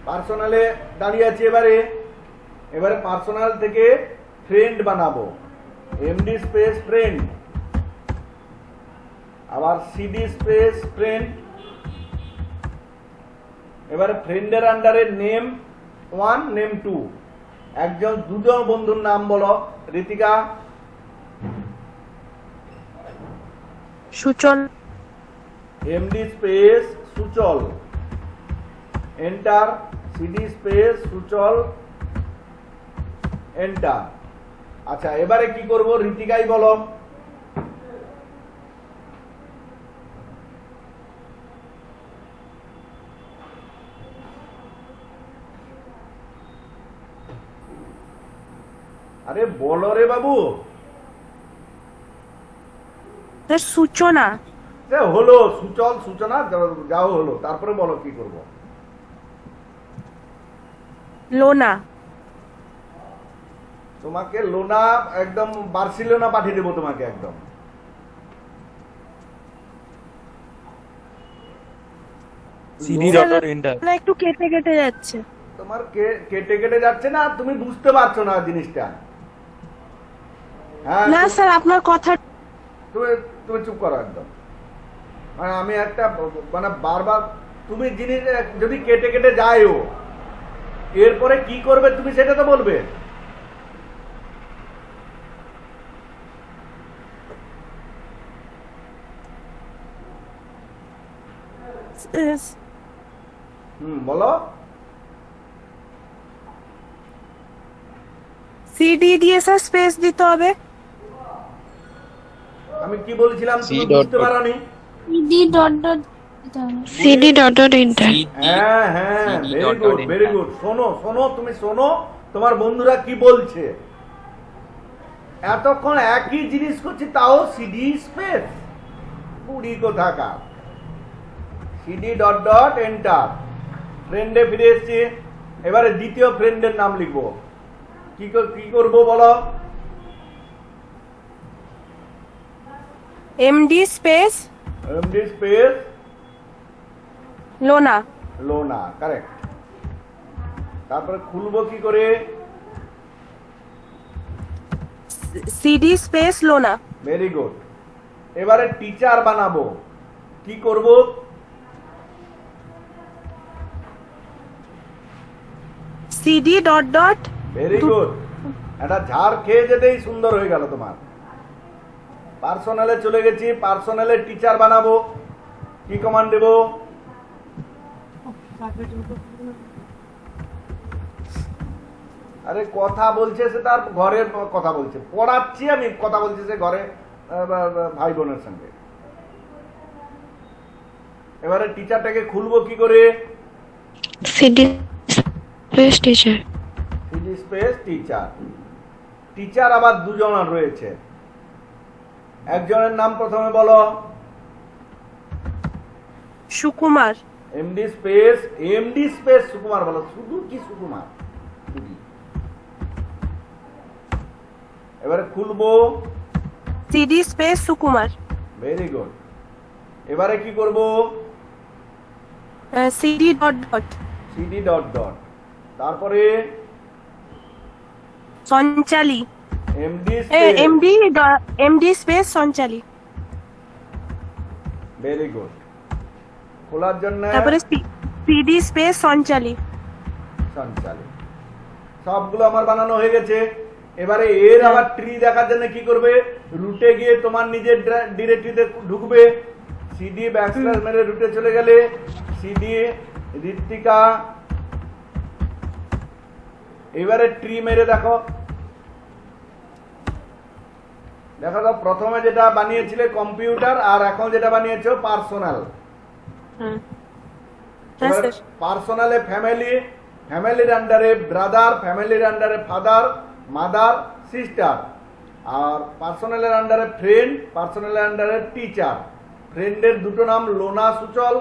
পার্সোনালে দাঁড়িয়ে আছে। এবারে এবারে পার্সোনাল থেকে ফ্রেন্ড বানাবো। এমডি স্পেস ফ্রেন্ড, আবার সিডি স্পেস ফ্রেন্ড। এবারে ফ্রেন্ডের আন্ডারে নেম 1 নেম 2, একজন দুজন বন্ধুর নাম বলো ঋতিকা। সুচল। এমডি স্পেস সুচল, এন্টার। সিডি স্পেস সুচল, এন্টার। আচ্ছা, এবারে কি করব? ঋতিকাই বলো। আরে বলো রে বাবু। স্যার সূচনা। হলো সুচল, সূচনা যাও হলো। তারপরে বলো কি করব? লোনা। তোমাকে লোনা, একদম বার্সিলোনা পাঠিয়ে দেবো তোমাকে একদম। CD dot dot enter. না, একটু কেটে কেটে যাচ্ছে। তোমার কেটে কেটে যাচ্ছে না, তুমি বুঝতে পারছো না জিনিসটা। হ্যাঁ, না স্যার, আপনার কথা। তুমি তুমি চুপ করো একদম। মানে আমি একটা মানে বারবার তুমি জিনিস যদি কেটে কেটে যায়ও, এরপরে কি করবে তুমি সেটা তো বলবে। বলো। সিডি দিয়ে স্যার স্পেস দিতে হবে। আমি কি বলছিলাম তুমি C dot বুঝতে dot। পারোনি? CD dot dot CD dot dot enter. হ্যাঁ হ্যাঁ, CD very dot good dot very enter। Good. শোনো শোনো, তুমি শোনো তোমার বন্ধুরা কি বলছে। এতক্ষণ একই জিনিস করছি, তাও সিডি স্পেস। বুড়ি কোথাকার। CD dot dot enter. ফ্রেন্ডে ফিরে এসছি। এবারে দ্বিতীয় ফ্রেন্ডের নাম লিখবো। কি করবো বলো? এমডি স্পেস এমডি স্পেস লোনা লোনা, কারেক্ট। তারপরে খুলবো কি করে? সিডি স্পেস লোনা ভেরি গুড। এবারে টিচার বানাবো, কি করব? CD dot dot very good. এটা ঝাড় খেয়ে যেতেই সুন্দর হয়ে গেল তোমার। পার্সোনালে চলে গেছি, পার্সোনালে টিচার বানাবো, কি কমান্ড দেব? আরে কথা বলছে সে, তার ঘরের কথা বলছে, পড়াচ্ছি আমি, কথা বলছে সে ঘরে ভাই বোনের সঙ্গে। এবারে টিচারটাকে খুলবো কি করে? CD space teacher. CD space teacher. Teacher আবার দুজন রয়েছে, একজনের নাম প্রথমে বলো। সুকুমার এমডি স্পেস সুকুমার বলো, শুধু কি সুকুমার? শুধু। এবারে খুলবো CD space Sukumar very good. এবারে কি করব? CD dot dot CD dot dot, তারপরে Sanchali MD MD space Sanchali, very good. খোলার জন্য তারপরে সিডি স্পেস সঞ্চালী। সঞ্চালী। সবগুলো আমার বানানো হয়ে গেছে। এবারে এর আবার ট্রি দেখার জন্য কি করবে? রুটে গিয়ে তোমার নিজের ডিরেক্টরিতে ঢুকবে, সিডি ব্যাকস্ল্যাশ মেরে রুটে চলে গেলে সিডি ঋত্বিকা, এবারে ট্রি মেরে দেখো। দেখো তো, প্রথমে যেটা বানিয়েছিলে কম্পিউটার, আর এখন যেটা বানিয়েছো পার্সোনাল। হ্যাঁ স্যার। পার্সোনালে ফ্যামিলি, ফ্যামিলির আন্ডারে ব্রাদার, ফ্যামিলির আন্ডারে ফাদার, মাদার, সিস্টার। আর পার্সোনালের আন্ডারে ফ্রেন্ড, পার্সোনালের আন্ডারে টিচার। ফ্রেন্ডের দুটো নাম লোনা সুচল,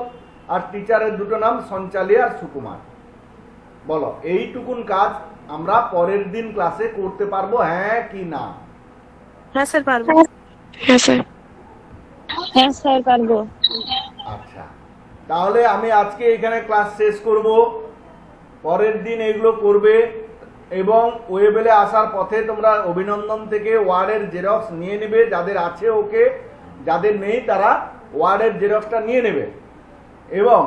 আর টিচারের দুটো নাম সঞ্চালী আর সুকুমার। বলো, এইটুকুন কাজ আমরা পরের দিন ক্লাসে করতে পারবো, হ্যাঁ কি না? হ্যাঁ স্যার পারবো। হ্যাঁ স্যার। হ্যাঁ স্যার পারবো। আচ্ছা, তাহলে আমি আজকে এখানে ক্লাস শেষ করব। পরের দিন এগুলো করবে, এবং ওয়েবেলে আসার পথে তোমরা অভিনন্দন থেকে ওয়ার্ডের জেরক্স নিয়ে নেবে। যাদের আছে ওকে, যাদের নেই তারা ওয়ার্ডের জেরক্সটা নিয়ে নেবে। এবং